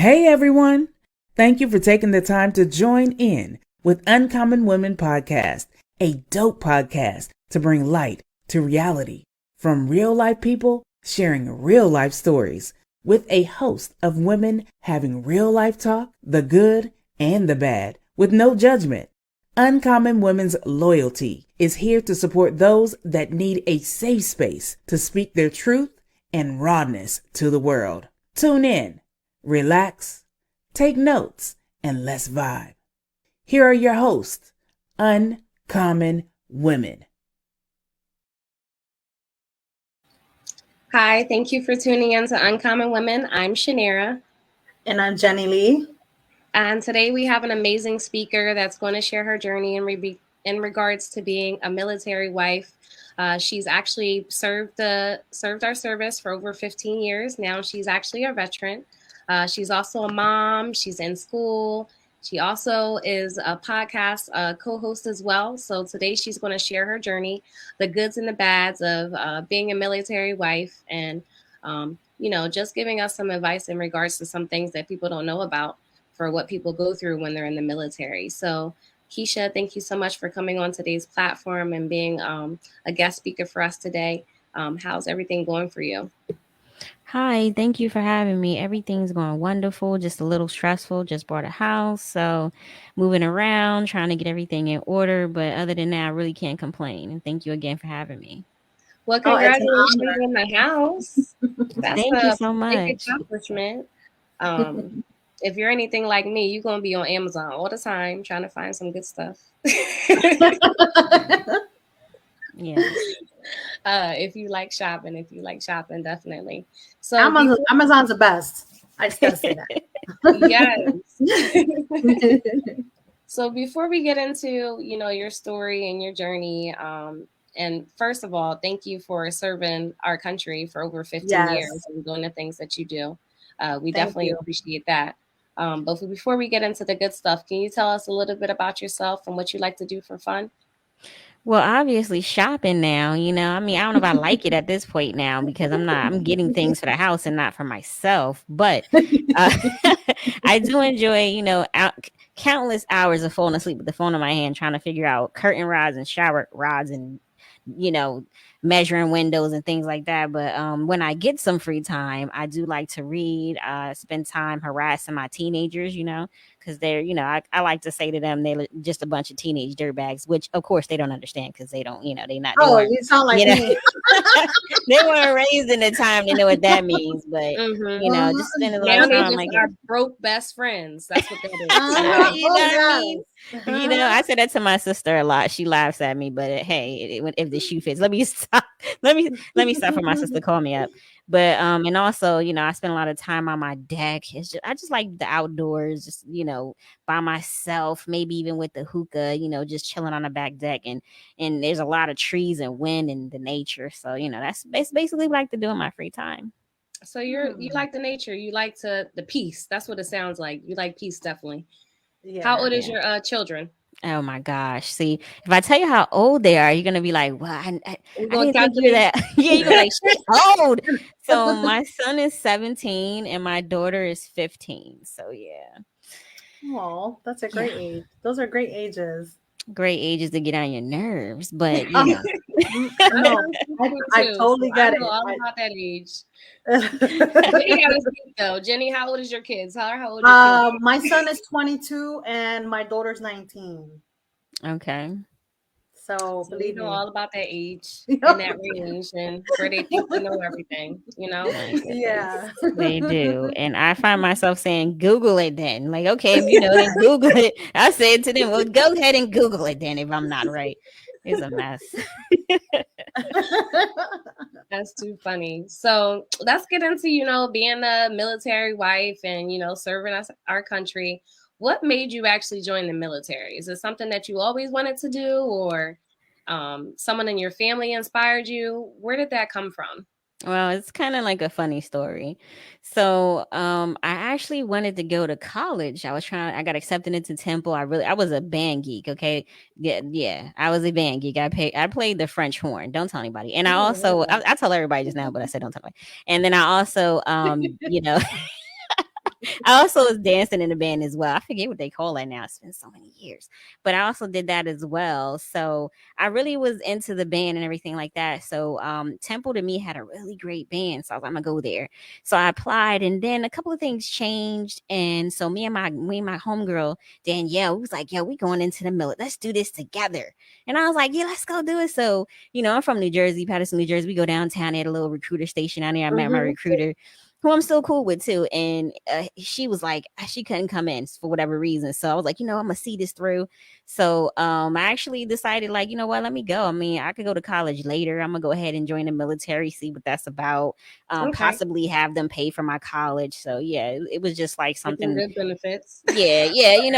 Hey everyone! Thank you for taking the time to join in with Uncommon Women Podcast, a dope podcast to bring light to reality from real life people sharing real life stories with a host of women having real life talk, the good and the bad, with no judgment. Uncommon Women's Loyalty is here to support those that need a safe space to speak their truth and rawness to the world. Tune in, relax, take notes, and let's vibe. Here are your hosts, Uncommon Women. Hi, thank you for tuning in to Uncommon Women. I'm Shanera. And I'm Jenny Lee. And today we have an amazing speaker that's going to share her journey in regards to being a military wife. She's actually served our service for over 15 years. Now she's actually a veteran. She's also a mom. She's in school. She also is a podcast co-host as well. So today she's going to share her journey, the goods and the bads of being a military wife, and just giving us some advice in regards to some things that people don't know about for what people go through when they're in the military. So Keashia, thank you so much for coming on today's platform and being a guest speaker for us today. How's everything going for you? Hi, thank you for having me. Everything's going wonderful, just a little stressful. Just bought a house, so moving around, trying to get everything in order. But other than that, I really can't complain. And thank you again for having me. Well, congratulations on the house. Thank you so much. Big accomplishment. If you're anything like me, you're going to be on Amazon all the time trying to find some good stuff. Yeah. If you like shopping, definitely. So Amazon's the best. I just gotta say that. Yes. So before we get into, your story and your journey, and first of all, thank you for serving our country for over 15 years and doing the things that you do. We definitely appreciate that. But before we get into the good stuff, can you tell us a little bit about yourself and what you like to do for fun? Well, obviously shopping now, I don't know if I like it at this point now because I'm getting things for the house and not for myself, but I do enjoy, countless hours of falling asleep with the phone in my hand, trying to figure out curtain rods and shower rods and, measuring windows and things like that. But when I get some free time, I do like to read, spend time harassing my teenagers, because they're, I like to say to them, they're just a bunch of teenage dirtbags, which of course they don't understand because they don't, they're not. Oh, you sound like me. They weren't raised in the time to know what that means, but just spending a lot of time like our broke best friends. That's what that is. I said that to my sister a lot. She laughs at me, but hey, if the shoe fits, let me stop. Let me stop for my sister to call me up. But and also, I spend a lot of time on my deck. I just like the outdoors, just by myself, maybe even with the hookah, just chilling on the back deck, and there's a lot of trees and wind and the nature. So that's basically what I like to do in my free time. So you like the nature, you like the peace. That's what it sounds like. You like peace, definitely. Yeah, how old is your children? Oh my gosh. See, if I tell you how old they are, you're going to be like, well, I didn't think you're that. Yeah, you're like, she's old. So my son is 17 and my daughter is 15. So yeah. Oh, that's a great age. Those are great ages. Great ages to get on your nerves, but I totally get it. I know all about that age. Jenny, how old is your kids? How old are your kids? My son is 22 and my daughter's 19. Okay. So we know all about that age and that range and where they think they know everything, Yeah, they do. And I find myself saying, Google it then. Like, okay, if then Google it. I said to them, well, go ahead and Google it then if I'm not right. It's a mess. That's too funny. So let's get into, being a military wife and, serving our country. What made you actually join the military? Is it something that you always wanted to do, or someone in your family inspired you? Where did that come from? Well, it's kind of like a funny story. So, I actually wanted to go to college. I got accepted into Temple. I was a band geek. Okay. Yeah. I was a band geek. I played the French horn. Don't tell anybody. And I also, I tell everybody just now, but I said, don't tell anybody. And then I also, I also was dancing in the band as well. I forget what they call that now. It's been so many years, but I also did that as well. So I really was into the band and everything like that. So Temple to me had a really great band, so I was like, I'm gonna go there. So I applied, and then a couple of things changed, and so me and my homegirl Danielle, we was like, yo, we going into the millet. Let's do this together. And I was like, yeah, let's go do it. So I'm from New Jersey, Patterson, New Jersey. We go downtown. They had a little recruiter station down there. I met my recruiter, who I'm still cool with too. And she was like, she couldn't come in for whatever reason. So I was like, I'm gonna see this through. So I actually decided, like, you know what, let me go. I mean, I could go to college later. I'm gonna go ahead and join the military, see what that's about. Possibly have them pay for my college. So yeah, it was just like something good benefits. Yeah.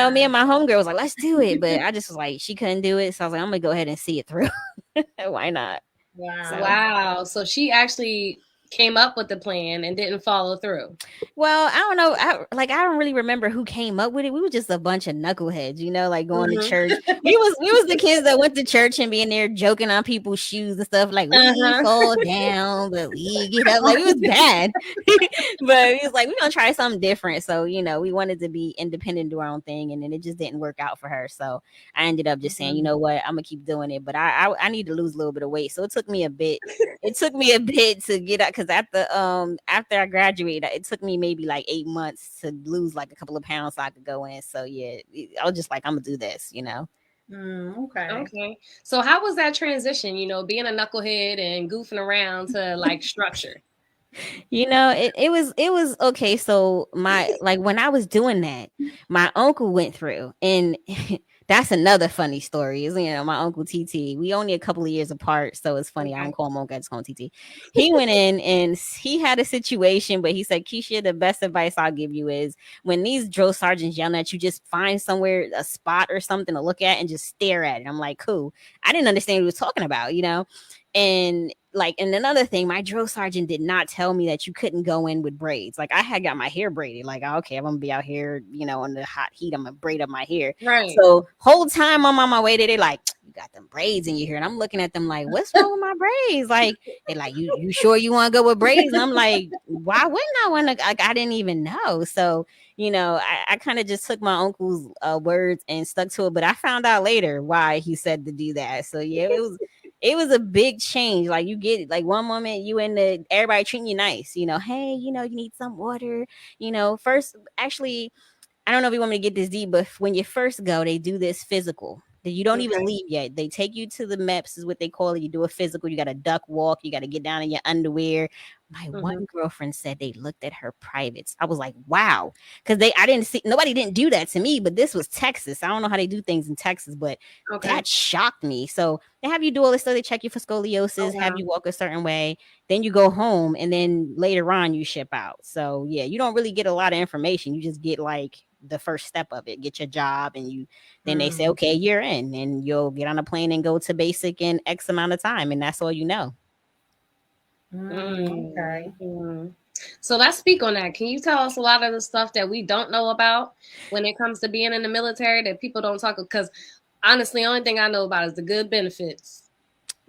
Me and my homegirl was like, let's do it. But I just was like, she couldn't do it. So I was like, I'm gonna go ahead and see it through. Why not? Wow. So she actually came up with the plan and didn't follow through. Well, I don't know. I don't really remember who came up with it. We were just a bunch of knuckleheads, like going to church. We was the kids that went to church and being there joking on people's shoes and stuff. Like, we fall down, but we get up. Like, it was bad. But he was like, we're gonna try something different. So, we wanted to be independent, do our own thing, and then it just didn't work out for her. So I ended up just saying, you know what, I'm gonna keep doing it. But I need to lose a little bit of weight. So it took me a bit. It took me a bit to get out, because after I graduated, it took me maybe like 8 months to lose like a couple of pounds so I could go in. So yeah, I was just like, I'm gonna do this, Okay. So how was that transition, being a knucklehead and goofing around to like structure? It was okay. So when I was doing that, my uncle went through, and that's another funny story. Is my uncle TT. We only a couple of years apart, so it's funny. I don't call him uncle, I just call him TT. He went in and he had a situation, but he said, Keishia, the best advice I'll give you is when these drill sergeants yelling at you, just find somewhere, a spot or something to look at and just stare at it. I'm like, cool. I didn't understand what he was talking about, and another thing, my drill sergeant did not tell me that you couldn't go in with braids. Like, I had got my hair braided. Like, okay, I'm gonna be out here, in the hot heat. I'm gonna braid up my hair. Right. So whole time I'm on my way there, they like, you got them braids in your hair, and I'm looking at them like, what's wrong with my braids? Like, they like, you sure you want to go with braids? And I'm like, why wouldn't I want to? Like, I didn't even know. So I kind of just took my uncle's words and stuck to it. But I found out later why he said to do that. So yeah, it was a big change. Like, you get like one moment you everybody treating you nice, hey, you need some water, first, actually, I don't know if you want me to get this deep, but when you first go, they do this physical that you don't even leave yet. They take you to the MEPS, is what they call it. You do a physical. You got to duck walk. You got to get down in your underwear. My one girlfriend said they looked at her privates. I was like, wow. Because nobody didn't do that to me, but this was Texas. I don't know how they do things in Texas, but that shocked me. So they have you do all this stuff. They check you for scoliosis, have you walk a certain way. Then you go home, and then later on you ship out. So yeah, you don't really get a lot of information. You just get like the first step of it, get your job, and then they say, okay, you're in, and you'll get on a plane and go to basic in X amount of time, and that's all you know. Okay. So let's speak on that. Can you tell us a lot of the stuff that we don't know about when it comes to being in the military that people don't talk? Because honestly, the only thing I know about is the good benefits,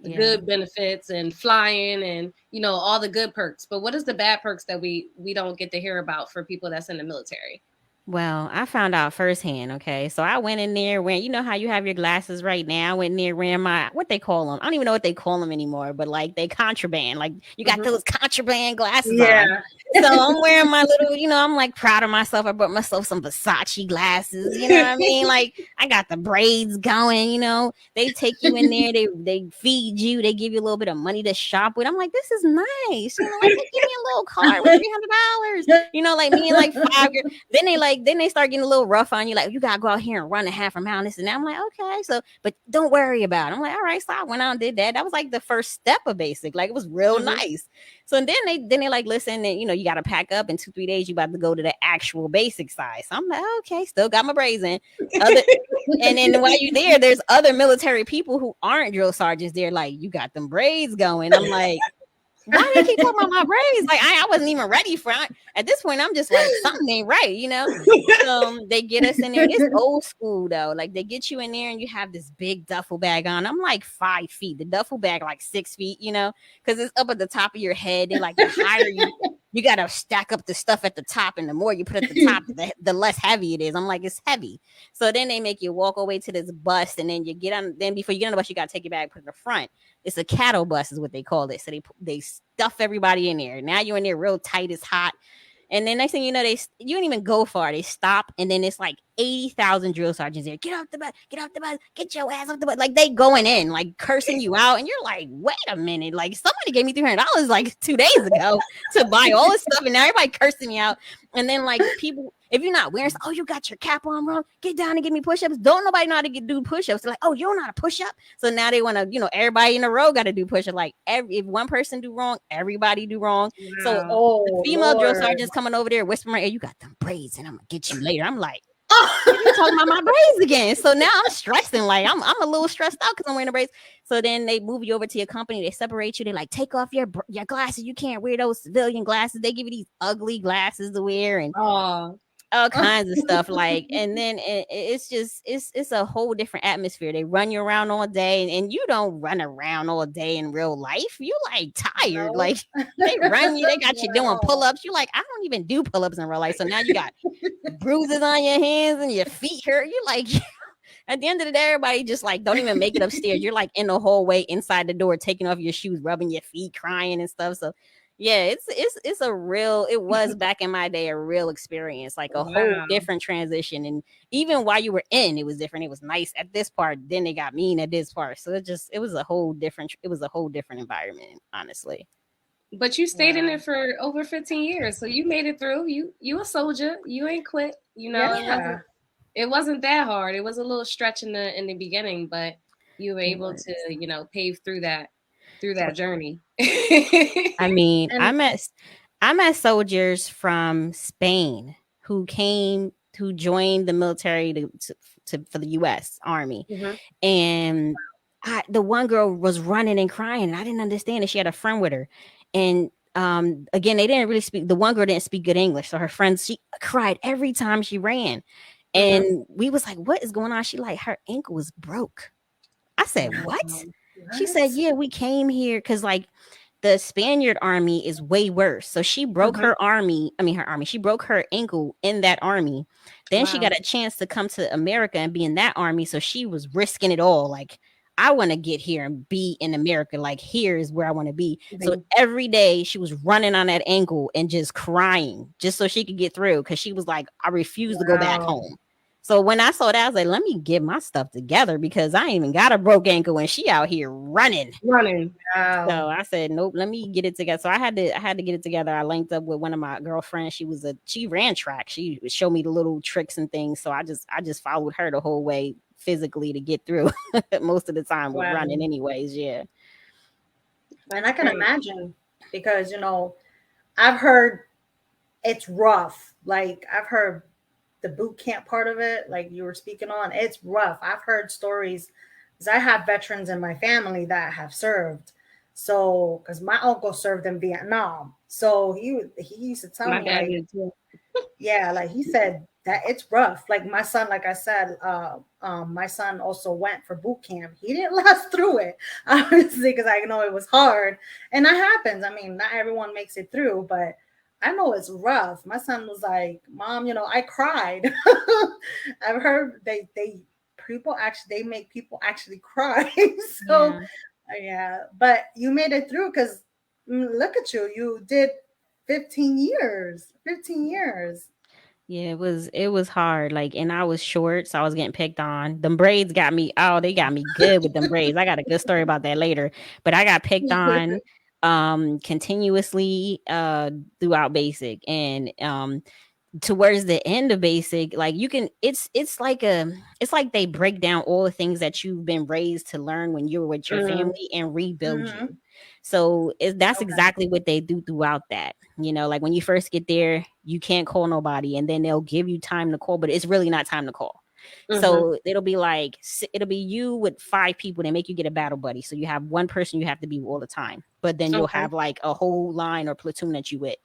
good benefits, and flying, and all the good perks. But what is the bad perks that we don't get to hear about for people that's in the military? Well, I found out firsthand. Okay, so I went in there wearing, how you have your glasses right now. I went in there wearing my, what they call them. I don't even know what they call them anymore, but like they contraband. Like, you got those contraband glasses on. So I'm wearing my little, I'm like proud of myself. I bought myself some Versace glasses. You know what I mean? Like, I got the braids going. They take you in there. They feed you. They give you a little bit of money to shop with. I'm like, this is nice. Like, they give me a little card with $300. Like me and like five. Then they start getting a little rough on you, like, you gotta go out here and run a half a mile, this and that. I'm like, okay, so, but don't worry about it. I'm like, all right. So I went out and did that. That was like the first step of basic. Like, it was real nice. So then they like, listen, and you got to pack up in 2-3 days. You about to go to the actual basic size. So I'm like, okay, still got my braids in. And then while you're there, there's other military people who aren't drill sergeants. They're like, you got them braids going. I'm like, why they keep talking about my braids? Like, I wasn't even ready for it. At this point, I'm just like, something ain't right, They get us in there. It's old school though. Like, they get you in there and you have this big duffel bag on. I'm like 5 feet. The duffel bag like 6 feet, because it's up at the top of your head. They like to hire you. you got to stack up the stuff at the top, and the more you put at the top, the less heavy it is. I'm like, it's heavy. So then they make you walk away to this bus, and then you get on. Then before you get on the bus, you got to take your bag, put it in the front. It's a cattle bus, is what they call it. So they stuff everybody in there. Now you're in there real tight. It's hot. And then next thing you know, you don't even go far. They stop, and then it's like 80,000 drill sergeants there. Get off the bus, get your ass off the bus. Like they going in, like cursing you out, and you're like, wait a minute, like somebody gave me $300 like 2 days ago to buy all this stuff, and now everybody cursing me out. And then like people, if you're not wearing, oh, you got your cap on wrong, get down and give me push-ups. Don't nobody know how to do push-ups. They're like, oh, you don't know how to push up. So now they want to, everybody in a row got to do push-up. Like if one person do wrong, everybody do wrong. Wow. So the female drill sergeants coming over there whispering, hey, you got them braids, and I'm gonna get you later. I'm like, you're talking about my braids again. So now I'm stressing, like I'm a little stressed out because I'm wearing the braids. So then they move you over to your company, they separate you, they like take off your glasses. You can't wear those civilian glasses. They give you these ugly glasses to wear and all kinds of stuff. Like, and then it's just it's a whole different atmosphere. They run you around all day, and you don't run around all day in real life. You like tired. No. Like they run you, they got you doing pull-ups. You like, I don't even do pull-ups in real life. So now you got bruises on your hands and your feet hurt. You like at the end of the day, everybody just like don't even make it upstairs. You're like in the hallway inside the door, taking off your shoes, rubbing your feet, crying and stuff. So yeah, it's a real, it was back in my day, a real experience, like a whole different transition. And even while you were in, it was different. It was nice at this part, then they got mean at this part. So it was a whole different environment, honestly. But you stayed in it for over 15 years. So you made it through. You a soldier. You ain't quit. It wasn't that hard. It was a little stretch in the beginning, but you were able to, pave through that journey. I mean, I met soldiers from Spain who joined the military for the U.S. Army, and the one girl was running and crying, and I didn't understand it. She had a friend with her, and again, they didn't really speak. The one girl didn't speak good English, so her friends, she cried every time she ran, and we was like, "What is going on?" She like, her ankle was broke. I said, "What?" She said, yeah, we came here because like the Spaniard army is way worse. So she broke her she broke her ankle in that army. Then she got a chance to come to America and be in that army. So she was risking it all. Like, I want to get here and be in America. Like, here is where I want to be. So every day she was running on that ankle and just crying just so she could get through. Cause she was like, I refuse to go back home. So when I saw that, I was like, let me get my stuff together because I ain't even got a broke ankle and she out here running. Wow. So I said, nope, let me get it together. So I had to get it together. I linked up with one of my girlfriends. She ran track. She would show me the little tricks and things. So I just followed her the whole way physically to get through most of the time with running anyways. Yeah. And I can imagine because, I've heard it's rough. Like I've heard the boot camp part of it, like you were speaking on, it's rough. I've heard stories because I have veterans in my family that have served. So, because my uncle served in Vietnam, so he used to tell me, like, yeah, like he said that it's rough. Like my son, like I said, my son also went for boot camp. He didn't last through it, obviously, because I know it was hard, and that happens. I mean, not everyone makes it through, but I know it's rough. My son was like, Mom, I cried. I've heard they make people actually cry. So yeah, but you made it through because look at you. You did 15 years. Yeah, it was hard. Like, and I was short, so I was getting picked on. Them braids got me. Oh, they got me good with them braids. I got a good story about that later. But I got picked on continuously throughout basic, and towards the end of basic, like it's like they break down all the things that you've been raised to learn when you were with your family and rebuild you. So that's exactly what they do throughout that. Like when you first get there, you can't call nobody, and then they'll give you time to call, but it's really not time to call. So it'll be you with 5 people. They make you get a battle buddy. So you have one person you have to be all the time, but then you'll have like a whole line or platoon that you with.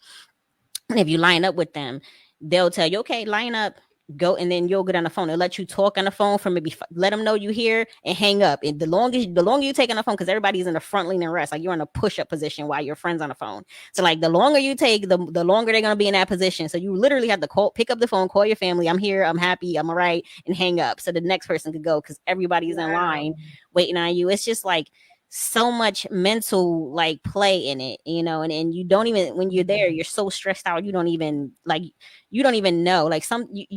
And if you line up with them, they'll tell you, okay, line up. go, and then you'll get on the phone. They'll let you talk on the phone for maybe let them know you here and hang up. And the longer you take on the phone, because everybody's in the front leaning rest, like you're in a push-up position while your friend's on the phone. So like the longer you take, the longer they're gonna be in that position. So you literally have to pick up the phone, call your family, I'm here, I'm happy, I'm all right, and hang up so the next person could go, because everybody's in line waiting on you. It's just like so much mental like play in it, and you don't even, when you're there, you're so stressed out, you don't even know, like you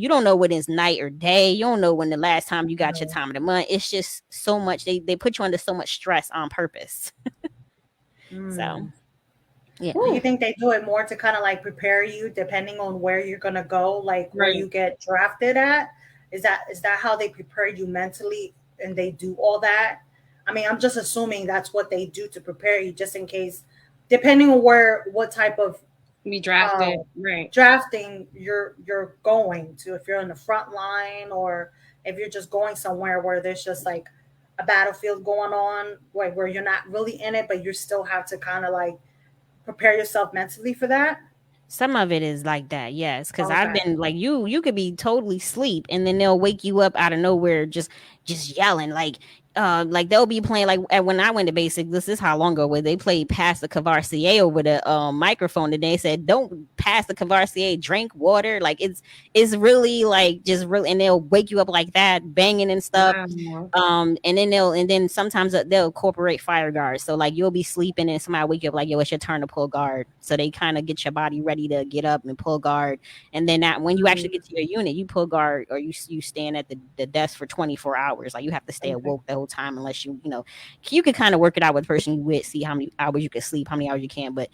don't know what is night or day, you don't know when the last time you got your time of the month. It's just so much, they put you under so much stress on purpose. So yeah. Do you think they do it more to kind of like prepare you depending on where you're gonna go, like where you get drafted at? Is that how they prepare you mentally, and they do all that? I mean, I'm just assuming that's what they do to prepare you, just in case, depending on what type of be drafted, drafting you're going to, if you're in the front line or if you're just going somewhere where there's just like a battlefield going on, like where you're not really in it, but you still have to kind of like prepare yourself mentally for that. Some of it is like that, yes, because I've been like, you could be totally asleep and then they'll wake you up out of nowhere, just yelling, like they'll be playing, like when I went to basic, this is how long ago, where they played Pass the Cavassier over the microphone, and they said, don't pass the Cavassier, drink water, like it's really like just really, and they'll wake you up like that, banging and stuff. And then sometimes they'll incorporate fire guards, so like you'll be sleeping and somebody wake you up like, yo, it's your turn to pull guard, so they kind of get your body ready to get up and pull guard. And then when you actually get to your unit, you pull guard, or you stand at the desk for 24 hours, like you have to stay awoke the whole time, unless you can kind of work it out with the person you with, see how many hours you can sleep, how many hours you can. But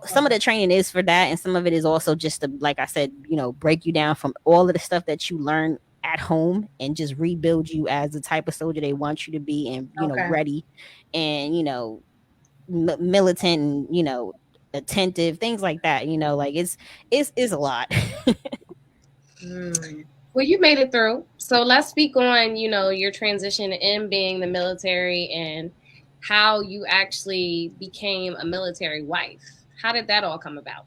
some of the training is for that, and some of it is also just to, like I said, break you down from all of the stuff that you learn at home and just rebuild you as the type of soldier they want you to be, and ready, and militant, and attentive, things like that. Like it's a lot. Well, you made it through. So let's speak on, your transition in being the military and how you actually became a military wife. How did that all come about?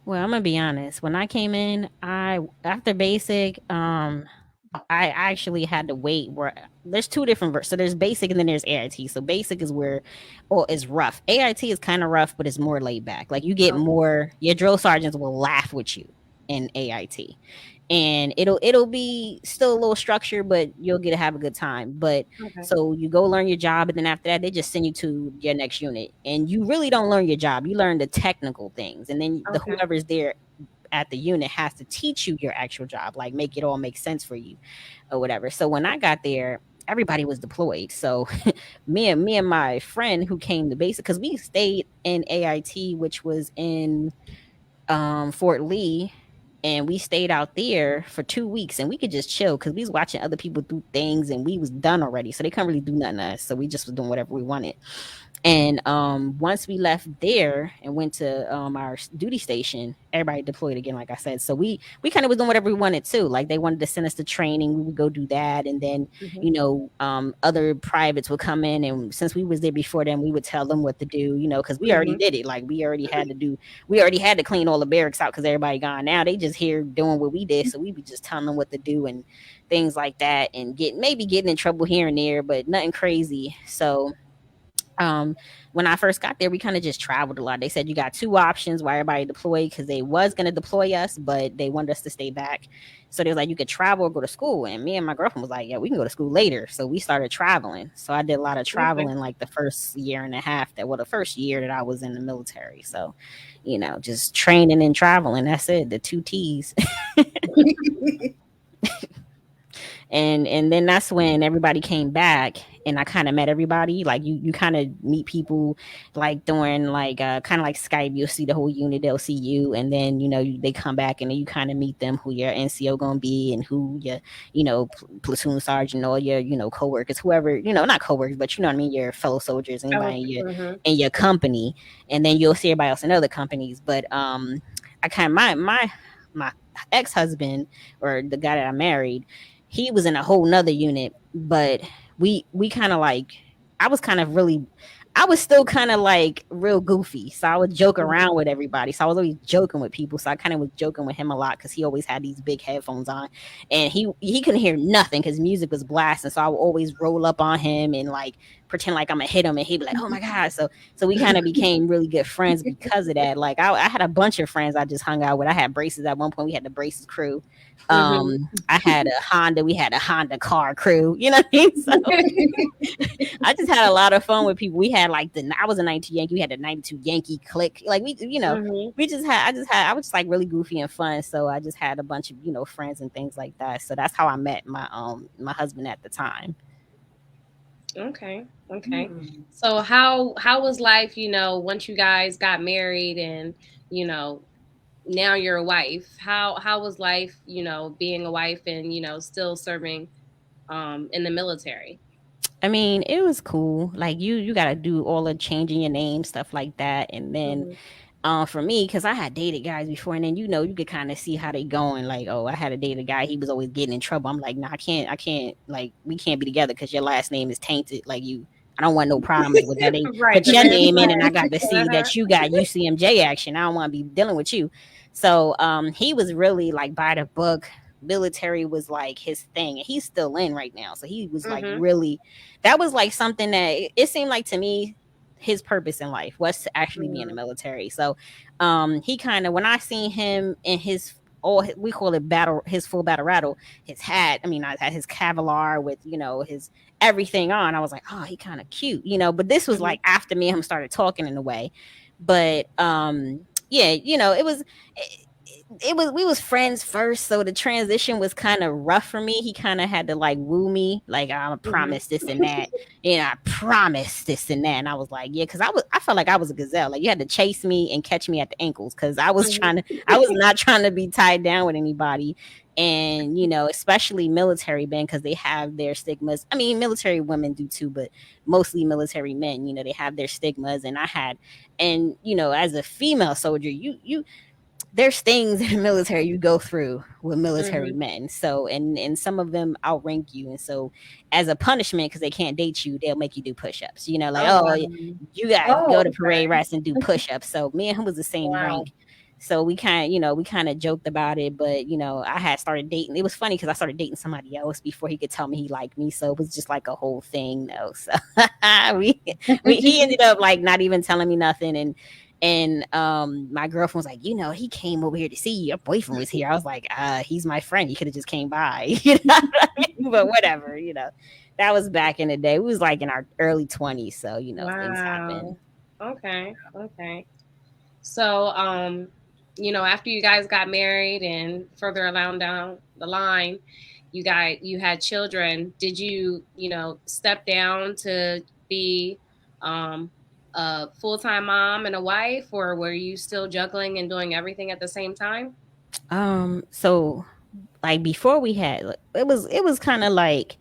Well, I'm gonna be honest. When I came in, after basic, I actually had to wait. Where there's two different so there's basic and then there's AIT. So basic is where, it's rough. AIT is kind of rough, but it's more laid back. Like you get more. Your drill sergeants will laugh with you in AIT, and it'll be still a little structure, but you'll get to have a good time. But so you go learn your job, and then after that, they just send you to your next unit, and you really don't learn your job. You learn the technical things, and then whoever's there at the unit has to teach you your actual job, like make it all make sense for you or whatever. So when I got there, everybody was deployed. So me and my friend who came to basic, because we stayed in AIT, which was in Fort Lee, and we stayed out there for 2 weeks, and we could just chill because we was watching other people do things, and we was done already, so they couldn't really do nothing to us, so we just was doing whatever we wanted. And once we left there and went to our duty station, everybody deployed again, like I said. So we kind of was doing whatever we wanted too. Like they wanted to send us to training, we would go do that. And then, other privates would come in. And since we was there before them, we would tell them what to do, because we already did it. Like we already had to clean all the barracks out because everybody gone. Now they just here doing what we did. So we be just telling them what to do and things like that, and getting in trouble here and there, but nothing crazy. So when I first got there, we kind of just traveled a lot. They said you got two options why everybody deployed, because they was going to deploy us, but they wanted us to stay back. So they was like, you could travel or go to school. And me and my girlfriend was like, yeah, we can go to school later. So we started traveling. So I did a lot of traveling, like the first year and a half the first year that I was in the military. So, just training and traveling. That's it. The 2 T's. And then that's when everybody came back, and I kind of met everybody. Like you kind of meet people like during like kind of like Skype. You'll see the whole unit, they'll see you, and then they come back, and then you kind of meet them, who your NCO gonna be, and who your platoon sergeant, or your coworkers, whoever, not coworkers, but what I mean, your fellow soldiers, anybody in your company. And then you'll see everybody else in other companies. But I kind of my ex-husband, or the guy that I married, he was in a whole nother unit, but we kind of like, I was kind of really, I was still kind of like real goofy. So I would joke around with everybody. So I was always joking with people. So I kind of was joking with him a lot because he always had these big headphones on, and he couldn't hear nothing because music was blasting. So I would always roll up on him and like pretend like I'm gonna hit him, and he'd be like, "Oh my god!" So we kind of became really good friends because of that. Like I had a bunch of friends I just hung out with. I had braces at one point. We had the braces crew. I had a Honda. We had a Honda car crew. You know what I mean? So I just had a lot of fun with people. We had like I was a 92 Yankee. We had the 92 Yankee clique. Like we, we just had. I was just like really goofy and fun. So I just had a bunch of friends and things like that. So that's how I met my husband at the time. Okay. So how was life? Once you guys got married and now you're a wife. How was life? Being a wife and still serving in the military. I mean, it was cool. Like you got to do all the changing your name stuff like that, and then for me, because I had dated guys before, and then you could kind of see how they going. Like, oh, I had a dated guy, he was always getting in trouble. I'm like, no, I can't. Like, we can't be together because your last name is tainted. Like, I don't want no problems with that. They right, put your name in, and I got to see that you got UCMJ action. I don't want to be dealing with you. So, he was really like by the book. Military was like his thing, and he's still in right now. So he was like really, that was like something that it seemed like to me his purpose in life was to actually be in the military. So he kind of, when I seen him in his we call it his full battle rattle, his hat, I had his Kevlar with his everything on, I was like, oh, he kind of cute, but this was like after me and him started talking in a way. But yeah, we was friends first, so the transition was kind of rough for me. He kind of had to like woo me, like, I promise this and that, I promise this and that, and I was like, yeah, because I felt like I was a gazelle. Like, you had to chase me and catch me at the ankles, because I was not trying to be tied down with anybody. And especially military men, because they have their stigmas. I mean, military women do too, but mostly military men, they have their stigmas. And as a female soldier, there's things in the military you go through with military men. So, and some of them outrank you. And so as a punishment, because they can't date you, they'll make you do push-ups, you got to go to parade rest and do push-ups. So me and him was the same rank. So we kind of joked about it, but I had started dating. It was funny because I started dating somebody else before he could tell me he liked me. So it was just like a whole thing, though. So he ended up like not even telling me nothing. And my girlfriend was like, he came over here to see you. Your boyfriend was here. I was like, he's my friend. He could have just came by, But whatever, that was back in the day. We was like in our early 20s, so things happen. Okay. So after you guys got married and further along down the line, you had children. Did you step down to be a full-time mom and a wife, or were you still juggling and doing everything at the same time? So like before we had, it was kind of like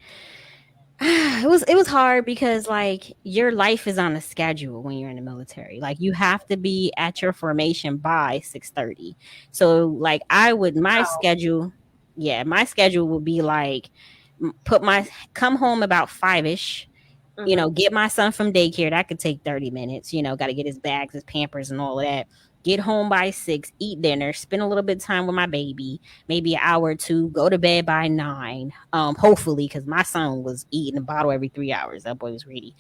it was hard because like your life is on a schedule when you're in the military. Like you have to be at your formation by 6:30. So like my schedule would be like come home about 5ish. Get my son from daycare. That could take 30 minutes. Got to get his bags, his Pampers, and all of that. Get home by 6, eat dinner, spend a little bit of time with my baby, maybe an hour or two, go to bed by 9. Hopefully, because my son was eating a bottle every 3 hours. That boy was greedy.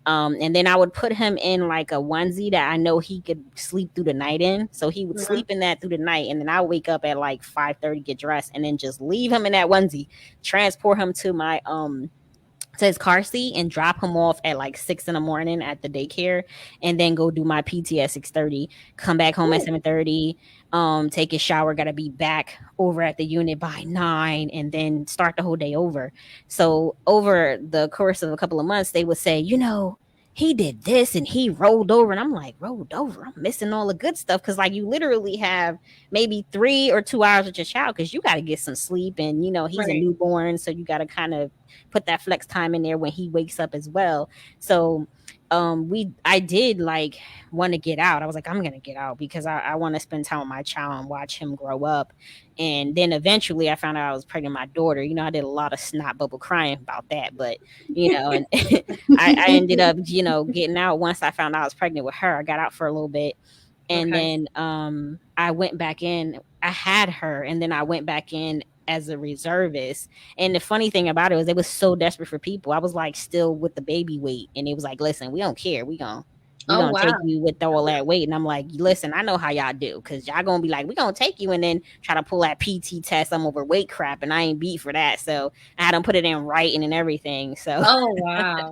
And then I would put him in like a onesie that I know he could sleep through the night in. So he would sleep in that through the night. And then I wake up at like 5:30, get dressed, and then just leave him in that onesie, transport him to my to his car seat and drop him off at like 6 a.m. at the daycare, and then go do my PT at 6:30, come back home at 7:30, take a shower, gotta be back over at the unit by 9, and then start the whole day over. So over the course of a couple of months, they would say, he did this and he rolled over. And I'm like, rolled over? I'm missing all the good stuff. Cause like you literally have maybe 3 or 2 hours with your child, because you got to get some sleep. And, he's a newborn. So you got to kind of put that flex time in there when he wakes up as well. So I did like want to get out. I was like, I'm gonna get out because I want to spend time with my child and watch him grow up. And then eventually I found out I was pregnant with my daughter. I did a lot of snot bubble crying about that, but and I ended up, getting out once I found out I was pregnant with her. I got out for a little bit, and then I went back in. I had her, and then I went back in as a reservist. And the funny thing about it was they was so desperate for people. I was like still with the baby weight, and it was like, listen, we don't care. We're gonna take you with all that weight. And I'm like, listen, I know how y'all do, because y'all gonna be like, we're gonna take you and then try to pull that PT test, I'm overweight crap, and I ain't beat for that. So I had them put it in writing and everything. So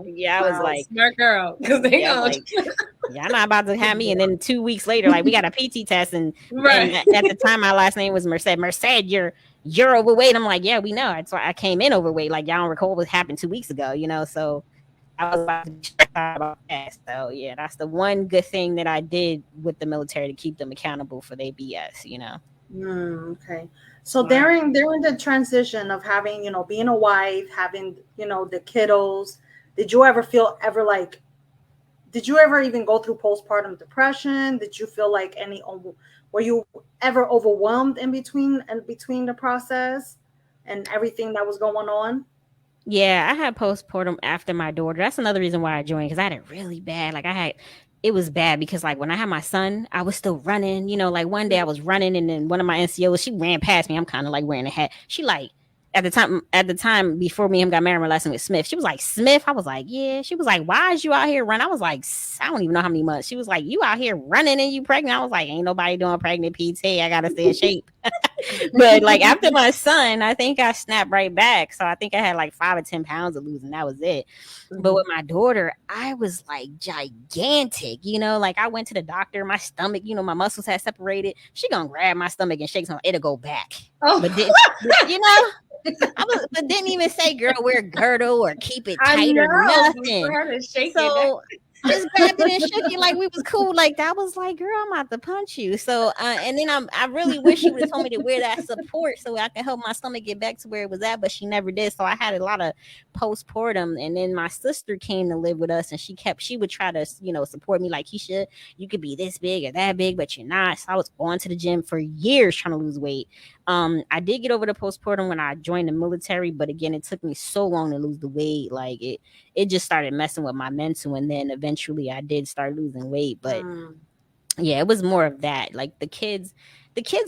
yeah, I was like, smart girl. Like, y'all not about to have me. And then 2 weeks later, like, we got a PT test, and at the time my last name was Merced. Merced, you're overweight. I'm like, yeah, we know. That's why I came in overweight. Like, y'all don't recall what happened 2 weeks ago, So I was about to be about that. So yeah, that's the one good thing that I did with the military, to keep them accountable for their BS, Okay. So during the transition of having, being a wife, having, the kiddos, did you ever even go through postpartum depression? Did you feel like were you ever overwhelmed in between the process and everything that was going on? Yeah, I had postpartum after my daughter. That's another reason why I joined, because I had it really bad. Like, it was bad because, like, when I had my son, I was still running. Like, one day I was running, and then one of my NCOs, she ran past me. I'm kind of like wearing a hat. She like, at the time before me and him got married, my lesson with Smith. She was like, Smith? I was like, yeah. She was like, why is you out here running? I was like, I don't even know how many months. She was like, you out here running and you pregnant? I was like, ain't nobody doing pregnant PT. I gotta stay in shape. But like, after my son, I think I snapped right back. So I think I had like 5 or 10 pounds to lose, and that was it. But with my daughter, I was like gigantic, like, I went to the doctor, my stomach, my muscles had separated. She gonna grab my stomach and shake something, it'll go back. But but didn't even say, girl, wear a girdle or keep it tight or nothing. So just grabbed it and shook it like we was cool. Like, that was like, girl, I'm about to punch you. So and then I really wish she would have told me to wear that support so I could help my stomach get back to where it was at, but she never did. So I had a lot of postpartum. And then my sister came to live with us, and she would try to support me, like, Keashia, you could be this big or that big, but you're not. So I was going to the gym for years trying to lose weight. I did get over the postpartum when I joined the military, but again, it took me so long to lose the weight. Like, it just started messing with my mental, and then eventually I did start losing weight. But yeah, it was more of that. Like, the kids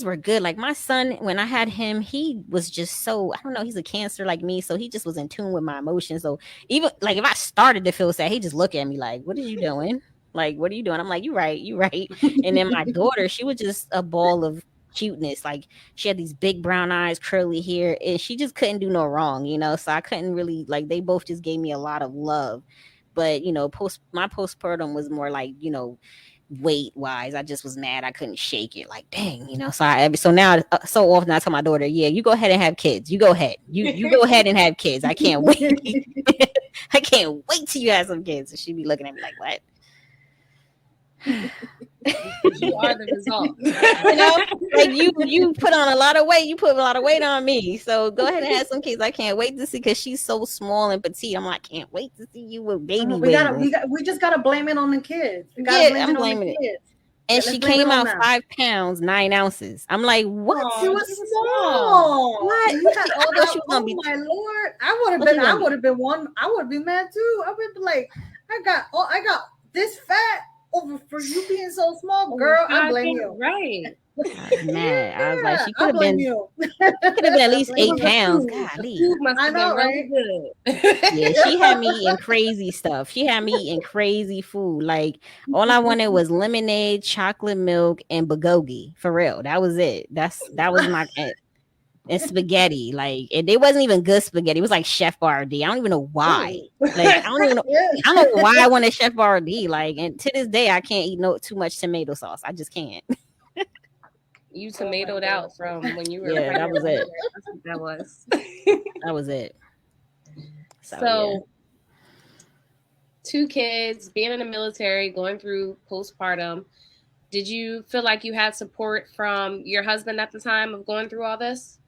were good. Like, my son, when I had him, he was just so, I don't know, he's a Cancer like me, so he just was in tune with my emotions. So even like if I started to feel sad, he just look at me like, what are you doing? Like, what are you doing? I'm like, you right. And then my daughter, she was just a ball of cuteness. Like, she had these big brown eyes, curly hair, and she just couldn't do no wrong, so I couldn't really, like, they both just gave me a lot of love. But my postpartum was more like, weight wise, I just was mad I couldn't shake it. Like, dang, so now so often I tell my daughter, yeah, you go ahead and have kids. You go ahead, you go ahead and have kids. I can't wait. I can't wait till you have some kids. And she'd be looking at me like, what? You are the result. Like, you put on a lot of weight. You put a lot of weight on me. So go ahead and have some kids. I can't wait to see, because she's so small and petite. I'm like, can't wait to see you with baby weight. We just gotta blame it on the kids. I'm blaming it. And she came out 5 pounds 9 ounces. I'm like, what? She was small. What? Oh my Lord! I would have been one. I would be mad too. I would be like, I got this fat over for you being so small, girl. I blame you. Right. Man, I was like, she could have been at least 8 pounds. Golly. I know, right? Yeah, she had me eating crazy stuff. She had me eating crazy food. Like, all I wanted was lemonade, chocolate milk, and bulgogi. For real, that was it. That was my. And spaghetti, like, it wasn't even good spaghetti. It was like Chef Boyardee. I don't even know why. Like, I don't even know. I don't know why I wanted Chef Boyardee. Like, and to this day, I can't eat too much tomato sauce. I just can't. You tomatoed out from when you were. Yeah, that was it. That was. That was it. So yeah. 2 kids, being in the military, going through postpartum. Did you feel like you had support from your husband at the time of going through all this?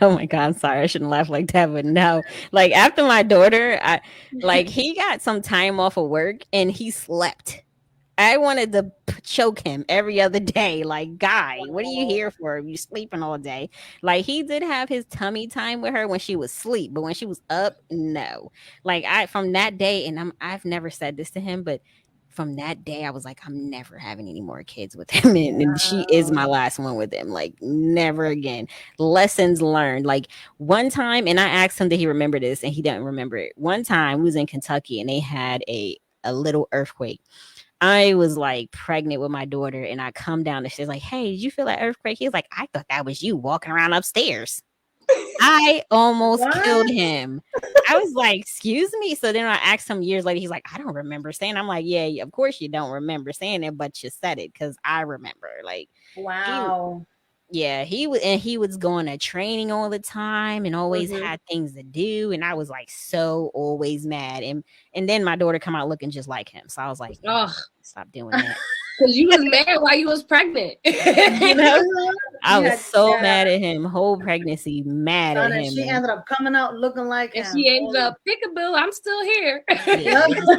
Oh my God, I'm sorry. I shouldn't laugh like that, but no. Like after my daughter, he got some time off of work and he slept. I wanted to choke him every other day. Like, guy, what are you Wow. here for? You sleeping all day? Like, he did have his tummy time with her when she was asleep, but when she was up, no. Like, from that day, and I've never said this to him, but from that day, I was like, I'm never having any more kids with him, and she is my Wow. last one with him. Like, never again. Lessons learned. Like one time, and I asked him, did he remember this, and he didn't remember it. One time, we was in Kentucky, and they had a little earthquake. I was like pregnant with my daughter, and I come down the stairs like, "Hey, did you feel that earthquake?" He's like, "I thought that was you walking around upstairs." I almost killed What? him. I was like, "Excuse me." So then I asked him years later. He's like, "I don't remember saying." I'm like, "Yeah, of course you don't remember saying it, but you said it because I remember." Like he Wow. yeah, he was going to training all the time and always Mm-hmm. had things to do, and I was like so always mad. And then my daughter come out looking just like him, so I was like, Oh, stop doing that. because you was mad while you was pregnant. You know, I You was had so mad at him, whole pregnancy, mad at and him, she and ended up coming out looking like And him. she ended up, peekaboo, I'm still here. yeah, it was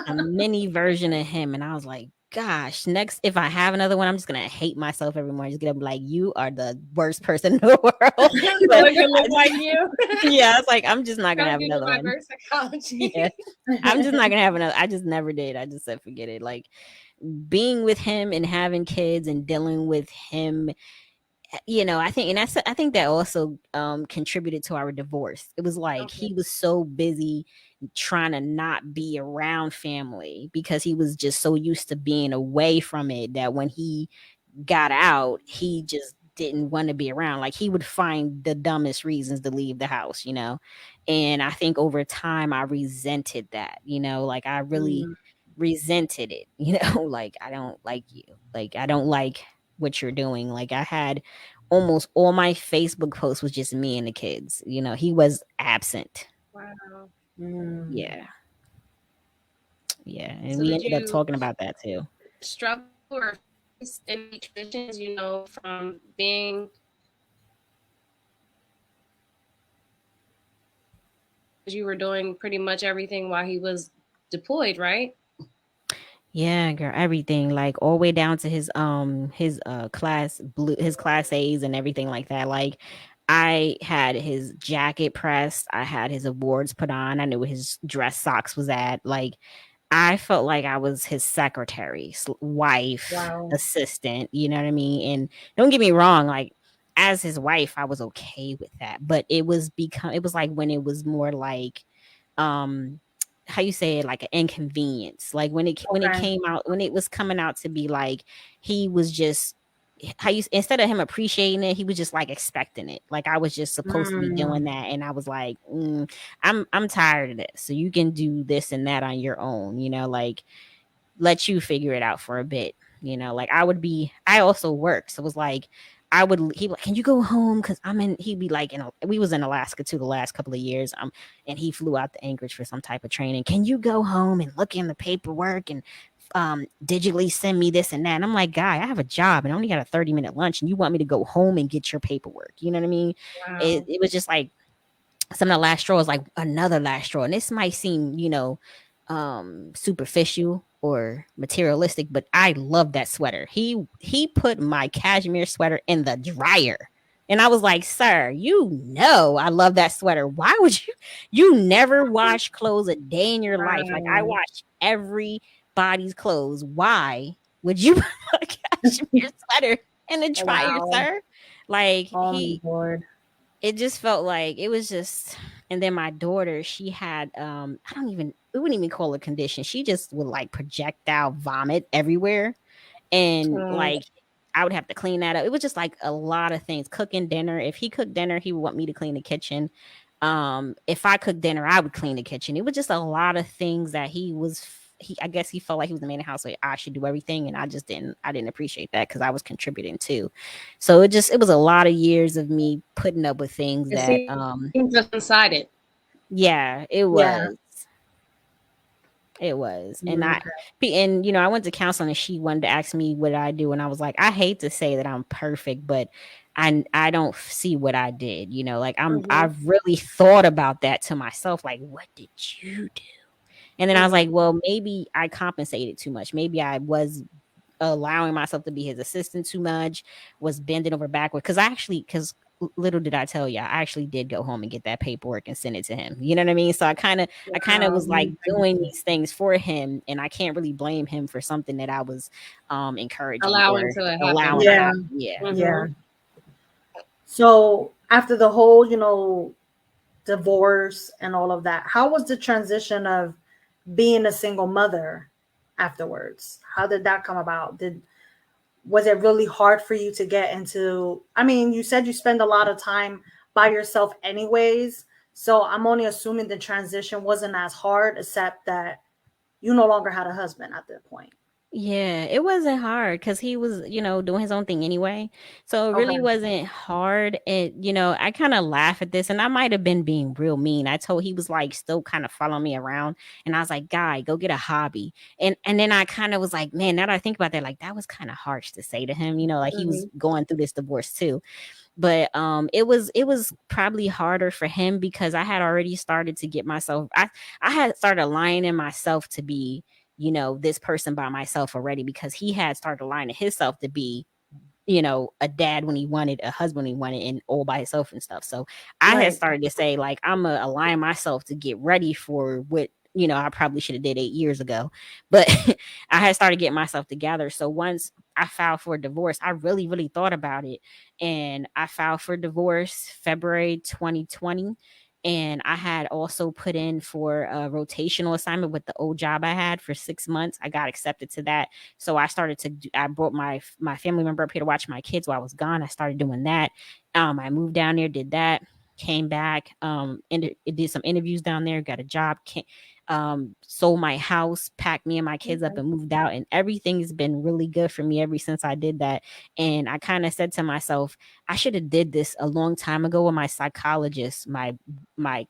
a mini version of him, and I was like, gosh, next if I have another one, I'm just gonna hate myself every morning. Just gonna be like, you are the worst person in the world. But Look like you. yeah, I was like, I'm just not gonna Don't have give it another my one. birth psychology. Yeah, I'm just not gonna have another. I just never did. I just said forget it. Like being with him and having kids and dealing with him, I think, and I think that also contributed to our divorce. It was like Okay. he was so busy trying to not be around family because he was just so used to being away from it that when he got out, he just didn't want to be around. Like he would find the dumbest reasons to leave the house. And I think over time I resented that, like I really Mm. resented it, like I don't like you. Like I don't like what you're doing. Like I had almost all my Facebook posts was just me and the kids. He was absent. Wow. Mm. Yeah. Yeah. And So we did ended up you talking about that too. struggle or face any traditions, from being, you were doing pretty much everything while he was deployed, right? Yeah, girl, everything like all the way down to his class A's and everything like that. Like I had his jacket pressed, I had his awards put on, I knew where his dress socks was at. Like I felt like I was his secretary, wife, Wow. assistant, you know what I mean? And don't get me wrong, like as his wife, I was okay with that. But it was like when it was more like um how you say it, like an inconvenience. Like when it Okay. came out, when it was coming out to be like he was just instead of him appreciating it, he was just like expecting it. Like I was just supposed to be doing Mm. that, and I was like, I'm tired of this. So you can do this and that on your own. Like let you figure it out for a bit. Like I also work, so it was like he'd be like, can you go home? Cause he'd be like, we was in Alaska too the last couple of years. And he flew out to Anchorage for some type of training. Can you go home and look in the paperwork and digitally send me this and that? And I'm like, guy, I have a job and I only got a 30-minute lunch and you want me to go home and get your paperwork. You know what I mean? Wow. It was just like some of the last straw is like another last straw. And this might seem, superficial or materialistic, but I love that sweater. He put my cashmere sweater in the dryer. And I was like, sir, I love that sweater. Why would you never wash clothes a day in your life? Like I Wow. wash everybody's clothes. Why would you put a cashmere sweater in the dryer, Wow. sir? Like Oh my Lord. it just felt like it was just. And then my daughter, she had we wouldn't even call it a condition. She just would like projectile vomit everywhere. And like I would have to clean that up. It was just like a lot of things. Cooking dinner. If he cooked dinner, he would want me to clean the kitchen. If I cooked dinner, I would clean the kitchen. It was just a lot of things that I guess he felt like he was the man in the house, so I should do everything, and I didn't appreciate that because I was contributing too. So it was a lot of years of me putting up with things It that seems one-sided. yeah, it Yeah. was. It was. And Okay. I went to counseling and she wanted to ask me what I do. And I was like, I hate to say that I'm perfect, but I don't see what I did, like I've really thought about that to myself, like, what did you do? And then I was like, well, maybe I compensated too much. Maybe I was allowing myself to be his assistant too much, was bending over backward. Because little did I tell you, I actually did go home and get that paperwork and send it to him. You know what I mean? So I kind of was like doing these things for him, and I can't really blame him for something that I was encouraging allowing or to happen. allowing to Yeah. happen. Yeah. Yeah. So after the whole, divorce and all of that, how was the transition of being a single mother afterwards? How did that come about? Was it really hard for you to get into, I mean, you said you spend a lot of time by yourself anyways, so I'm only assuming the transition wasn't as hard, except that you no longer had a husband at that point. Yeah, it wasn't hard because he was, doing his own thing anyway. So it really Okay. wasn't hard. I kind of laugh at this, and I might have been being real mean. He was like still kind of following me around, and I was like, "Guy, go get a hobby." And then I kind of was like, "Man, now that I think about that, like that was kind of harsh to say to him." Like he was going through this divorce too. But it was probably harder for him because I had already started to get myself. I had started aligning myself to be, this person by myself already, because he had started aligning himself to be, a dad when he wanted, a husband when he wanted, and all by himself and stuff. So I had started to say, like, I'm gonna align myself to get ready for what, I probably should have did 8 years ago. But I had started getting myself together. So once I filed for a divorce, I really, really thought about it. And I filed for divorce February 2020. And I had also put in for a rotational assignment with the old job I had for 6 months. I got accepted to that. So I brought my family member up here to watch my kids while I was gone. I started doing that. I moved down there, did that, came back, and it did some interviews down there, got a job, sold my house, packed me and my kids up and moved out. And everything's been really good for me ever since I did that. And I kind of said to myself, I should have did this a long time ago. When my psychologist, my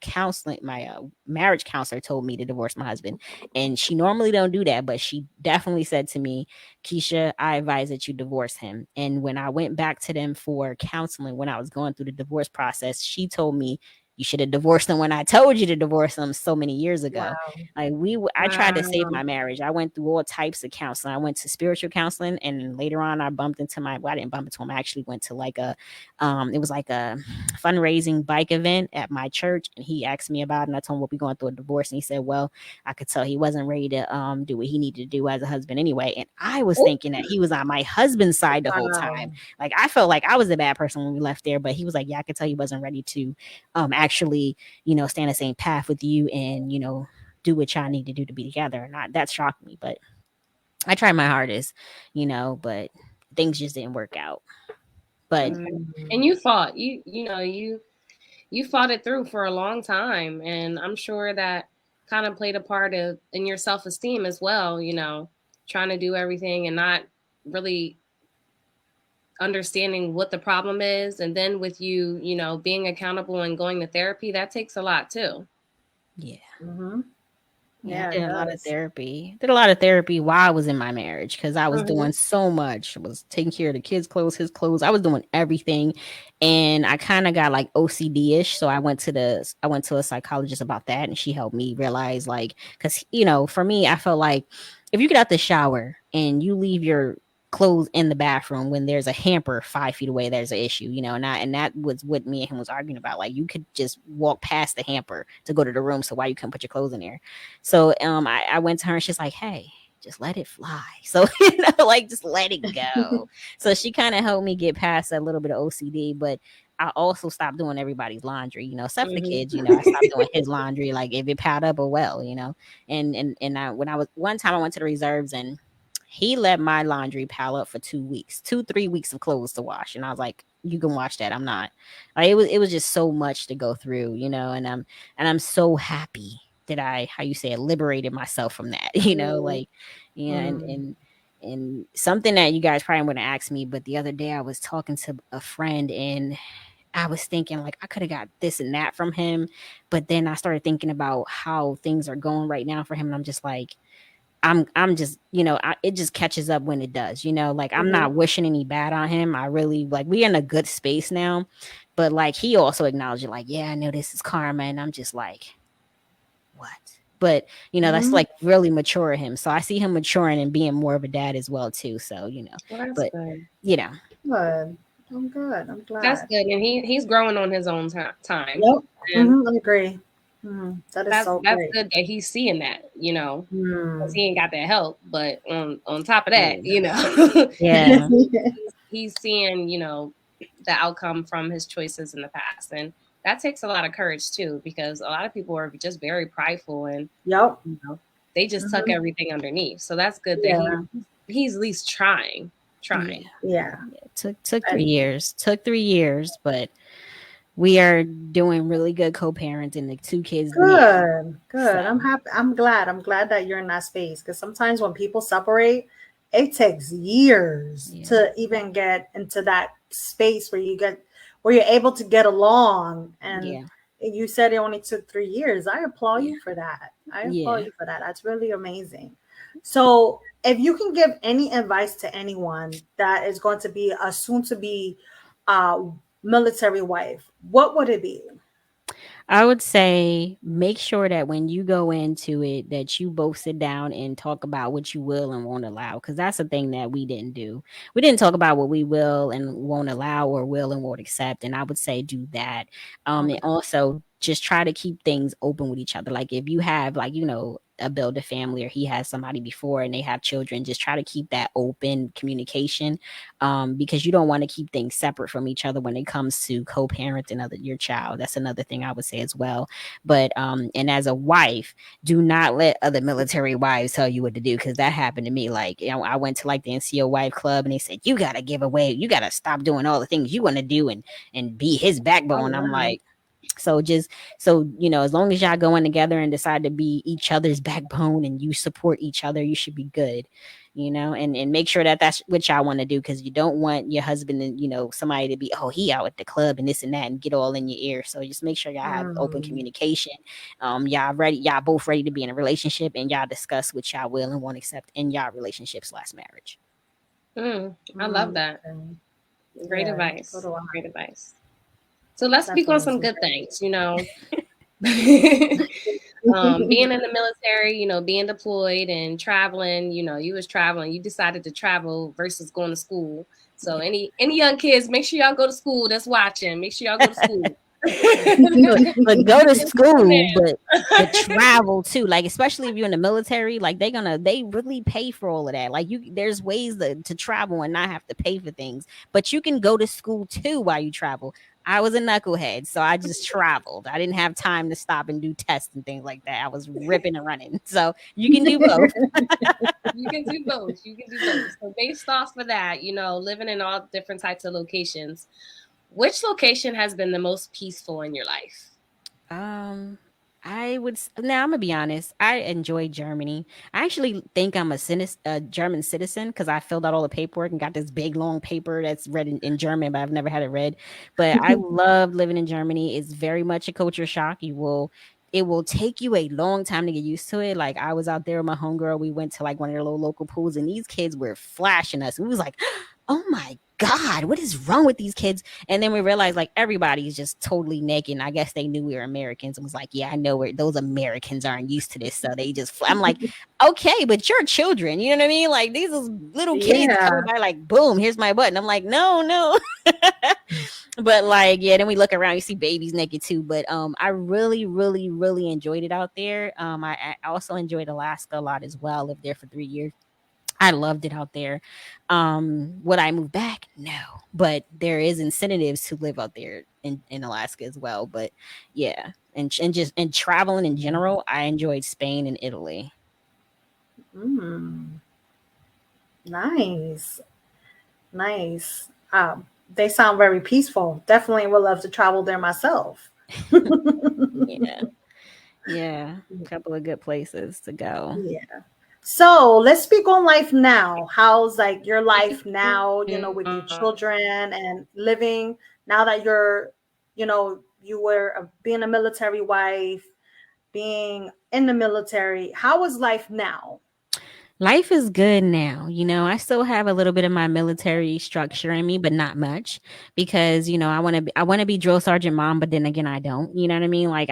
counseling, my marriage counselor told me to divorce my husband. And she normally don't do that, but she definitely said to me, Keishia, I advise that you divorce him. And when I went back to them for counseling, when I was going through the divorce process, she told me, you should have divorced him when I told you to divorce him so many years ago. Like I tried to save my marriage. I went through all types of counseling. I went to spiritual counseling, and later on I bumped into I didn't bump into him. I actually went to like it was like a fundraising bike event at my church, and he asked me about it, and I told him we'll be going through a divorce. And he said, well, I could tell he wasn't ready to do what he needed to do as a husband anyway. And I was thinking that he was on my husband's side the whole time. Like I felt like I was the bad person when we left there, but he was like, yeah, I could tell he wasn't ready to actually, stay on the same path with you and, do what y'all need to do to be together. And that shocked me, but I tried my hardest, but things just didn't work out. But and you fought, you fought it through for a long time, and I'm sure that kind of played a part in your self-esteem as well, trying to do everything and not really understanding what the problem is. And then with you, being accountable and going to therapy, that takes a lot too. Yeah. Yeah, I did a lot of therapy. Did a lot of therapy while I was in my marriage because I was doing so much. I was taking care of the kids' clothes, his clothes. I was doing everything, and I kind of got like OCD-ish. So I went to a psychologist about that, and she helped me realize, like, because for me, I felt like if you get out the shower and you leave your clothes in the bathroom when there's a hamper 5 feet away, there's an issue, and that was what me and him was arguing about. Like, you could just walk past the hamper to go to the room, so why you couldn't put your clothes in there? So I went to her and she's like, hey, just let it fly. So like, just let it go. So she kind of helped me get past that little bit of OCD. But I also stopped doing everybody's laundry, except for the kids. I stopped doing his laundry, like if it piled up, or well, and when I was one time I went to the reserves, and he let my laundry pile up for 2 weeks, 3 weeks of clothes to wash. And I was like, you can watch that. I'm not. Like, it was just so much to go through, and I'm so happy that I, how you say it, liberated myself from that, like, and something that you guys probably wouldn't ask me, but the other day I was talking to a friend, and I was thinking, like, I could have got this and that from him. But then I started thinking about how things are going right now for him. And I'm just like, I'm just, it just catches up when it does, like I'm not wishing any bad on him. I really like, we're in a good space now, but like he also acknowledged it, like, yeah, I know this is karma. And I'm just like, what? But that's like really mature him. So I see him maturing and being more of a dad as well too. So, Well, that's but good. Good. I'm good. I'm glad. That's good, and he's growing on his own time. Yep. And I agree. That is so that's great. good that he's seeing that, because he Mm. ain't got that help. But on top of that, yeah, he's seeing, the outcome from his choices in the past, and that takes a lot of courage too, because a lot of people are just very prideful, and Yep. they just tuck everything underneath. So that's good that Yeah. he's at least trying. Yeah. took 3 years. Took 3 years, but we are doing really good co-parenting. The 2 kids now. Good. So, I'm happy. I'm glad. I'm glad that you're in that space, because sometimes when people separate, it takes years to even get into that space where you're able to get along. And you said it only took 3 years. I applaud you for that. I applaud you for that. That's really amazing. So, if you can give any advice to anyone that is going to be a soon to be military wife, what would it be? I would say make sure that when you go into it, that you both sit down and talk about what you will and won't allow, because that's the thing that we didn't do. We didn't talk about what we will and won't allow, or will and won't accept. And I would say do that. And also just try to keep things open with each other. Like if you have a build a family, or he has somebody before and they have children, just try to keep that open communication, because you don't want to keep things separate from each other when it comes to co-parenting your child. That's another thing I would say as well. But and as a wife, do not let other military wives tell you what to do, because that happened to me. Like, I went to like the NCO wife club and they said, you got to give away, you got to stop doing all the things you want to do and be his backbone. I'm like, so as long as y'all go in together and decide to be each other's backbone and you support each other, you should be good, and make sure that that's what y'all want to do, because you don't want your husband and somebody to be, oh, he out at the club and this and that and get all in your ear. So just make sure y'all have open communication. Y'all both ready to be in a relationship, and y'all discuss what y'all will and won't accept in y'all relationship/marriage. I love that. Great advice. Great advice. So let's speak on some good things, being in the military, being deployed and traveling, you was traveling, you decided to travel versus going to school. So any young kids, make sure y'all go to school that's watching. Make sure y'all go to school. But go to school, but travel too. Like, especially if you're in the military, like they really pay for all of that. Like there's ways to travel and not have to pay for things, but you can go to school too while you travel. I was a knucklehead, so I just traveled. I didn't have time to stop and do tests and things like that. I was ripping and running. So you can do both. You can do both. So based off of that, living in all different types of locations, which location has been the most peaceful in your life? I'm gonna be honest. I enjoy Germany. I actually think I'm a German citizen, because I filled out all the paperwork and got this big long paper that's read in German, but I've never had it read. But I love living in Germany. It's very much a culture shock. It will take you a long time to get used to it. Like, I was out there with my homegirl. We went to like one of their little local pools, and these kids were flashing us. And we was like, oh my God, what is wrong with these kids? And then we realized like everybody's just totally naked. And I guess they knew we were Americans and was like, yeah, I know those Americans aren't used to this. So they I'm like, okay, but you're children. You know what I mean? Like, these are little kids coming by like, boom, here's my butt. And I'm like, no. But like, yeah, then we look around, you see babies naked too. But I really, really, really enjoyed it out there. I also enjoyed Alaska a lot as well. Lived there for 3 years. I loved it out there. Would I move back? No, but there is incentives to live out there in Alaska as well. But yeah, and traveling in general, I enjoyed Spain and Italy. Nice. They sound very peaceful. Definitely would love to travel there myself. Yeah, a couple of good places to go. Yeah. So let's speak on life now. How's like your life now, with your children and living now that you're, you were being a military wife, being in the military. How is life now? Life is good now. I still have a little bit of my military structure in me, but not much because, I want to be drill sergeant mom, but then again, I don't, you know what I mean? Like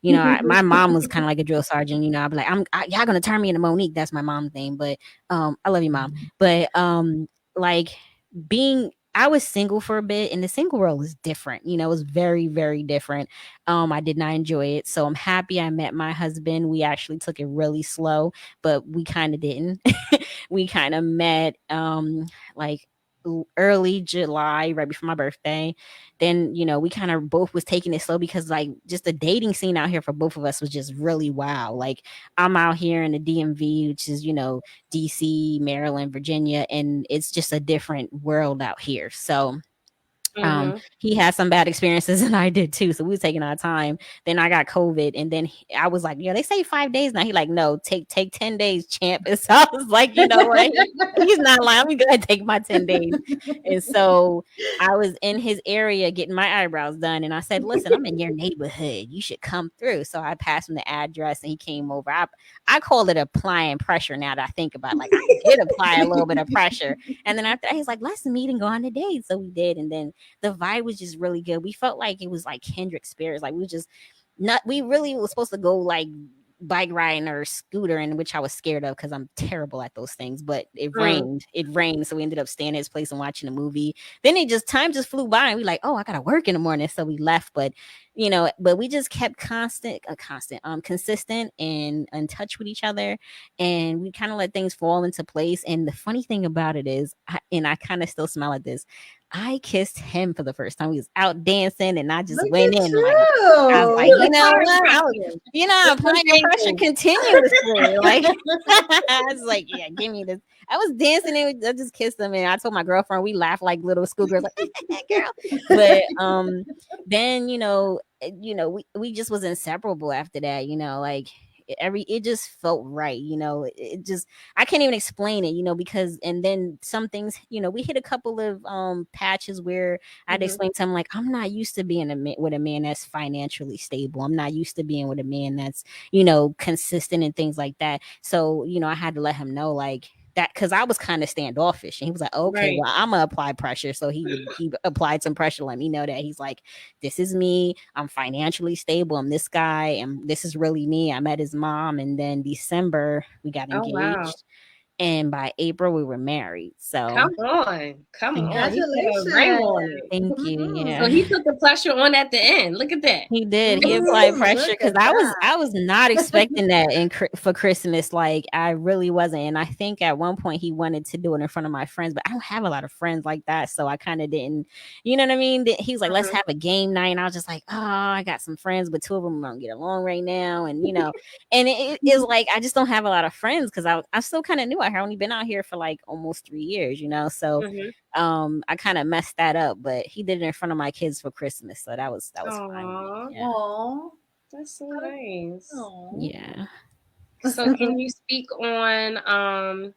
my mom was kind of like a drill sergeant, I'd be like, y'all going to turn me into Monique. That's my mom's name. But, I love you, mom. But, like I was single for a bit, and the single world was different. It was very, very different. I did not enjoy it. So I'm happy I met my husband. We actually took it really slow, but we kind of didn't. We kind of met like early July, right before my birthday. Then, we kind of both was taking it slow because like just the dating scene out here for both of us was just really wow. Like I'm out here in the DMV, which is, DC, Maryland, Virginia, and it's just a different world out here. So he had some bad experiences and I did too. So we was taking our time. Then I got COVID, and then I was like, they say 5 days now. He like, no, take 10 days, champ. And so I was like, you know what? He's not lying. Let me go ahead and take my 10 days. And so I was in his area getting my eyebrows done, and I said, listen, I'm in your neighborhood. You should come through. So I passed him the address, and he came over. I call it applying pressure now that I think about it. Like I did apply a little bit of pressure. And then after that, he's like, let's meet and go on a date. So we did. And then the vibe was just really good. We felt like it was like kindred spirits. Like we really was supposed to go like bike riding or scooter, in which I was scared of because I'm terrible at those things. But it rained, so we ended up staying at his place and watching a movie. Then time just flew by, and we like, oh, I gotta work in the morning, so we left. But but we just kept consistent and in touch with each other, and we kind of let things fall into place. And the funny thing about it is, I kind of still smell at this. I kissed him for the first time. We was out dancing, and I just went in. Like, I was like, you know what? Applying pressure continuously. Like, I was like, yeah, give me this. I was dancing, and I just kissed him, and I told my girlfriend, we laughed like little schoolgirls, like, girl. But then we just was inseparable after that. Like it just felt right. It just, I can't even explain it, because, and then some things, we hit a couple of patches where I'd explain to him, like, I'm not used to being with a man that's financially stable. I'm not used to being with a man that's, consistent and things like that. So, I had to let him know, like, that, because I was kind of standoffish, and he was like, okay, well, I'm gonna apply pressure. So he applied some pressure to let me know that he's like, this is me, I'm financially stable, I'm this guy, and this is really me. I met his mom, and then December we got engaged. Wow. And by April we were married. So come on. Congratulations. Thank you. Yeah. So he put the pressure on at the end. Look at that. He did. He applied pressure because I was not expecting that for Christmas. Like I really wasn't. And I think at one point he wanted to do it in front of my friends, but I don't have a lot of friends like that, so I kind of didn't. You know what I mean? He was like, let's have a game night, and I was just like, oh, I got some friends, but two of them don't get along right now, and and it is like I just don't have a lot of friends because I'm still kind of new. I only been out here for like almost 3 years, so I kind of messed that up, but he did it in front of my kids for Christmas, so that was fun. Yeah. Aww, that's so nice. Yeah. So can you speak on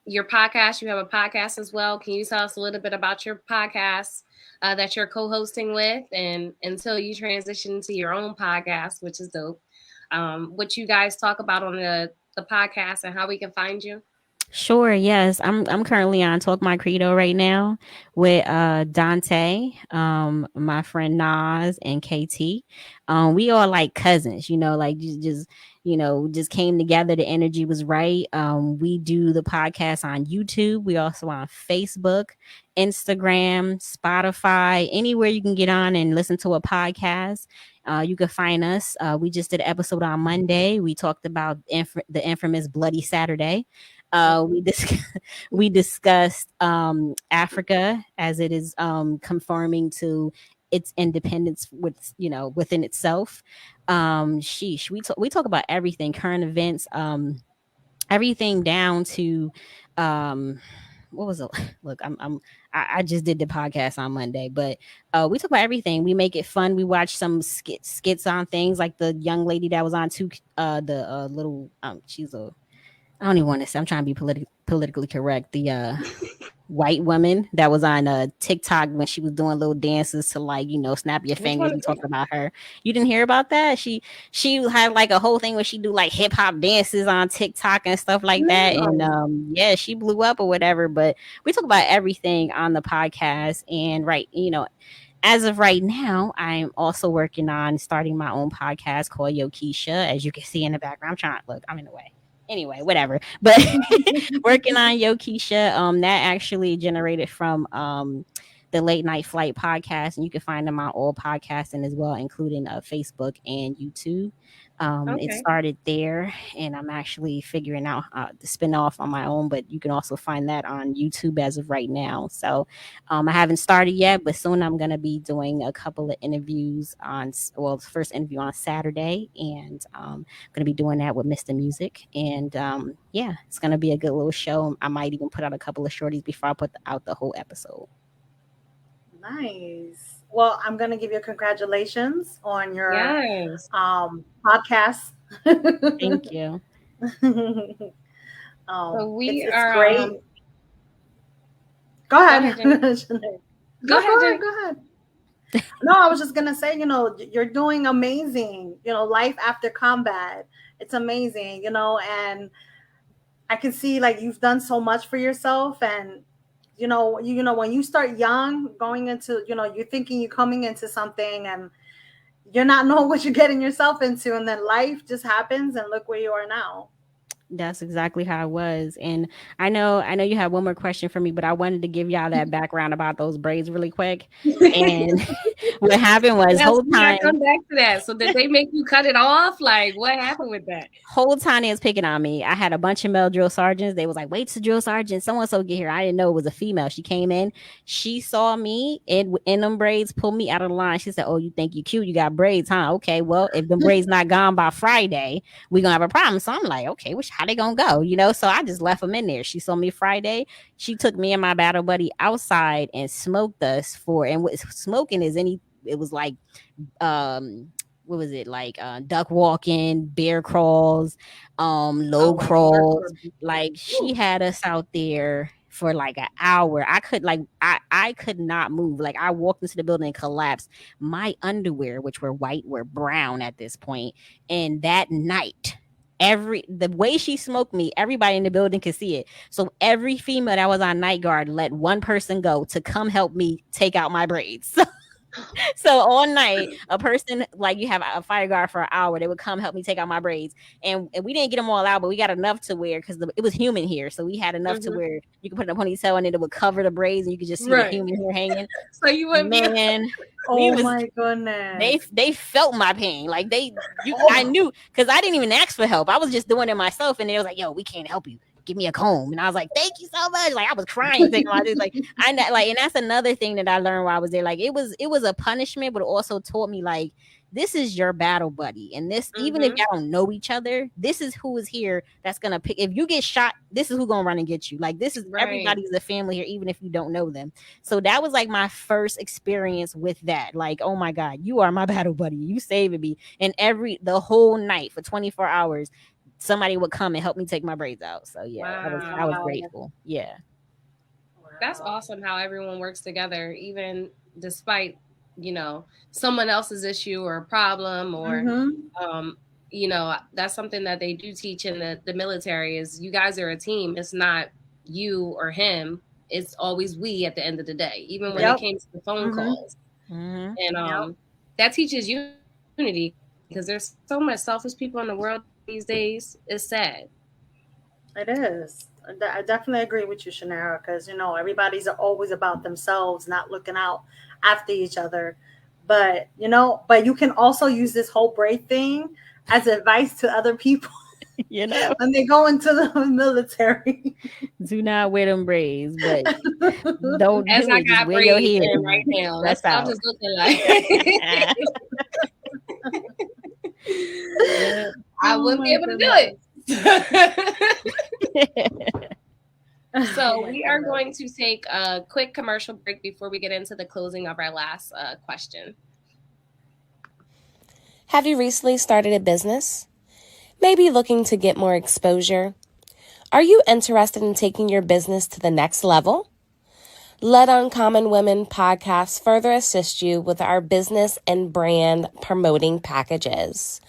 your podcast? You have a podcast as well. Can you tell us a little bit about your podcast that you're co-hosting with, and until you transition to your own podcast, which is dope, what you guys talk about on the podcast and how we can find you? Sure. Yes. I'm currently on Talk My Credo right now with Dante, my friend Nas, and KT. We all like cousins, like just came together. The energy was right. We do the podcast on YouTube. We also on Facebook, Instagram, Spotify, anywhere you can get on and listen to a podcast. You can find us. We just did an episode on Monday. We talked about the infamous Bloody Saturday. We discussed Africa as it is conforming to its independence within itself. We talk about everything, current events, everything down to what was it? Look, I just did the podcast on Monday, but we talk about everything. We make it fun. We watch some skits on things, like the young lady that was on the little she's a, I don't even want to say, I'm trying to be politically correct. The white woman that was on TikTok when she was doing little dances to like, snap your Which fingers one and is talking that? about her. You didn't hear about that? She had like a whole thing where she do like hip hop dances on TikTok and stuff like that. And No. yeah, she blew up or whatever. But we talk about everything on the podcast. And as of right now, I'm also working on starting my own podcast called Yo Keashia. As you can see in the background, I'm in the way. Anyway, whatever. But working on Yo Keashia, that actually generated from the Late Night Flight podcast, and you can find them on all podcasting as well, including Facebook and YouTube. It Okay. started there, and I'm actually figuring out the spin off on my own, but you can also find that on YouTube as of right now. So I haven't started yet, but soon I'm going to be doing a couple of interviews the first interview on Saturday, and I'm going to be doing that with Mr. Music. And yeah, it's going to be a good little show. I might even put out a couple of shorties before I put out the whole episode. Nice. Well, I'm going to give you congratulations on your Yes. podcast. Thank you. So we it's are. great. Go ahead. Jenny. Go ahead. Jenny. Go ahead. No, I was just gonna say, you're doing amazing. Life after combat. It's amazing. And I can see like you've done so much for yourself, and when you start young, going into, you're thinking you're coming into something, and you're not knowing what you're getting yourself into, and then life just happens, and look where you are now. That's exactly how it was. And I know you have one more question for me, but I wanted to give y'all that background about those braids really quick. And what happened was whole time. Come back to that. So did they make you cut it off? Like, what happened with that? Whole time they was picking on me. I had a bunch of male drill sergeants. They was like, wait till drill sergeant so-and-so get here. I didn't know it was a female. She came in. She saw me in them braids, pulled me out of the line. She said, oh, you think you cute? You got braids, huh? Okay, well, if the braids not gone by Friday, we're going to have a problem. So I'm like, okay, how they going to go? So I just left them in there. She saw me Friday. She took me and my battle buddy outside and smoked us and what smoking is it was like, what was it like duck walking, bear crawls, low crawls. Like she had us out there for like an hour. I could not move. Like I walked into the building and collapsed. My underwear, which were white, were brown at this point. And that night, the way she smoked me, everybody in the building could see it. So every female that was on night guard let one person go to come help me take out my braids. So all night, a person, like you have a fire guard for an hour, they would come help me take out my braids. And we didn't get them all out, but we got enough to wear because it was humid here. So we had enough to where you could put in a ponytail and it would cover the braids and you could just see the human hair hanging. So you went, my goodness. They felt my pain. Like I knew, because I didn't even ask for help. I was just doing it myself. And they was like, yo, we can't help you. Give me a comb. And I was like, thank you so much. Like I was crying. And that's another thing that I learned while I was there. Like it was a punishment, but it also taught me like, this is your battle buddy. And this, even if y'all don't know each other, this is who is here that's going to pick. If you get shot, this is who's going to run and get you. Like this is everybody's a family here, even if you don't know them. So that was like my first experience with that. Like, oh my God, you are my battle buddy. You saving me. And the whole night for 24 hours, somebody would come and help me take my braids out. So yeah, I was grateful. Yeah. That's awesome how everyone works together, even despite, someone else's issue or problem or, that's something that they do teach in the military is you guys are a team. It's not you or him. It's always we at the end of the day, even when it came to the phone calls. And that teaches unity because there's so much selfish people in the world these days. It's sad. It is. I definitely agree with you, Shanara, because everybody's always about themselves, not looking out after each other. But you can also use this whole braid thing as advice to other people. When they go into the military, do not wear them braids, but don't. As I got wear your hair right now. That's I'm just looking like. I wouldn't be able to do it. So we are going to take a quick commercial break before we get into the closing of our last question. Have you recently started a business? Maybe looking to get more exposure? Are you interested in taking your business to the next level? Let Uncommon Women podcast further assist you with our business and brand promoting packages.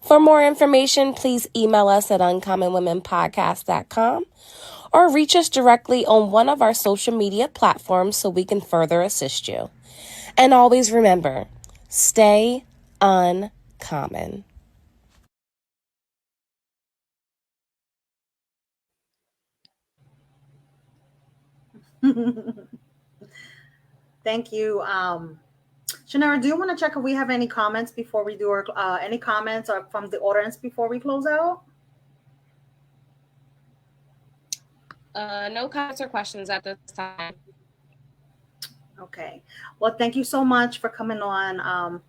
For more information, please email us at uncommonwomenpodcast.com or reach us directly on one of our social media platforms so we can further assist you. And always remember, stay uncommon. Thank you. Shanara, do you want to check if we have any comments before we do our any comments or from the audience before we close out? No comments or questions at this time. Okay. Well, thank you so much for coming on,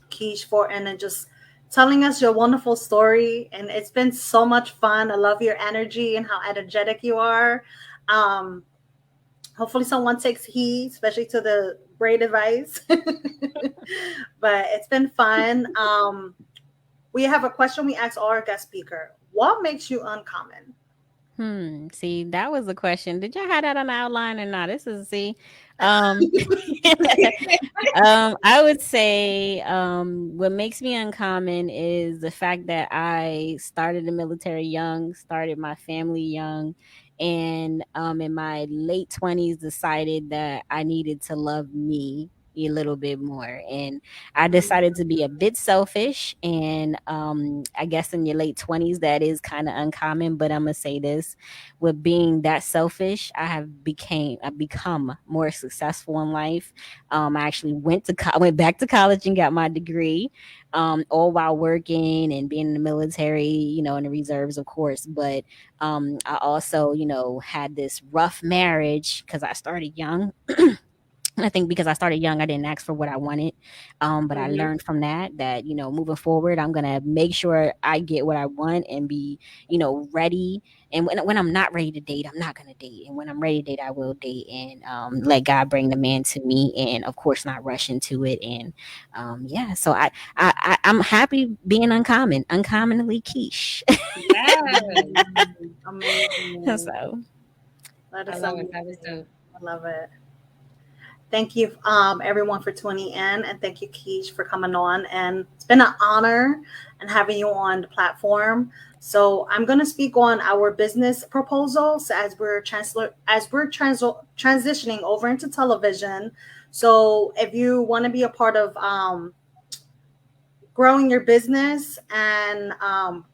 Keish, and then just telling us your wonderful story. And it's been so much fun. I love your energy and how energetic you are. Hopefully someone takes heed, especially to the great advice. But it's been fun. We have a question we ask all our guest speaker. What makes you uncommon? See, that was the question. Did y'all have that on the outline or not? This is I would say what makes me uncommon is the fact that I started the military young, started my family young, and in my late 20s decided that I needed to love me a little bit more, and I decided to be a bit selfish. And I guess in your late 20s that is kind of uncommon, but I'm gonna say this: with being that selfish, I've become more successful in life. I actually went back to college and got my degree, all while working and being in the military, in the reserves, of course. But I also, had this rough marriage because I started young. I think because I started young, I didn't ask for what I wanted. But I learned from that, moving forward, I'm going to make sure I get what I want and be, ready. And when I'm not ready to date, I'm not going to date. And when I'm ready to date, I will date, and let God bring the man to me, and of course, not rush into it. And so I'm happy being uncommonly quiche. Yes. Amazing. So That is I love it. That was dope. I love it. Thank you, everyone, for tuning in, and thank you, Keish, for coming on. And it's been an honor and having you on the platform. So I'm going to speak on our business proposals as we're transitioning over into television. So if you want to be a part of growing your business and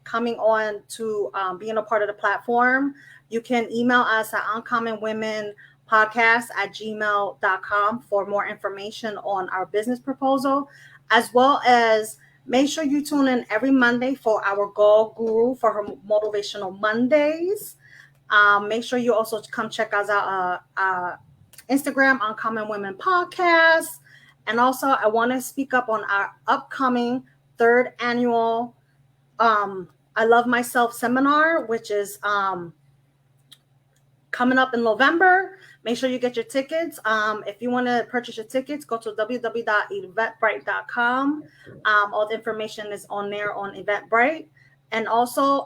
coming on to being a part of the platform, you can email us at uncommonwomenpodcast@gmail.com for more information on our business proposal, as well as make sure you tune in every Monday for our Goal Guru for her Motivational Mondays. Make sure you also come check us out Instagram, Uncommon Women Podcast. And also, I want to speak up on our upcoming 3rd annual I Love Myself seminar, which is coming up in November. Make sure you get your tickets. If you want to purchase your tickets, go to www.eventbrite.com. All the information is on there on Eventbrite. And also,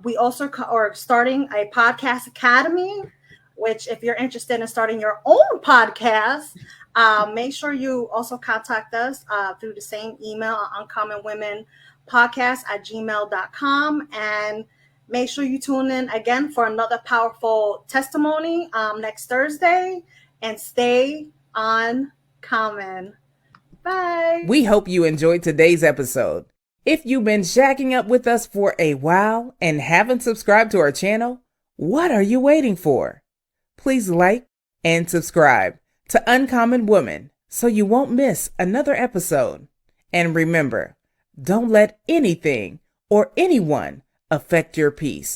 we also are starting a podcast academy, which if you're interested in starting your own podcast, make sure you also contact us through the same email, uncommonwomenpodcast@gmail.com. And make sure you tune in again for another powerful testimony next Thursday. And stay uncommon. Bye. We hope you enjoyed today's episode. If you've been shacking up with us for a while and haven't subscribed to our channel, what are you waiting for? Please like and subscribe to Uncommon Woman so you won't miss another episode. And remember, don't let anything or anyone affect your peace.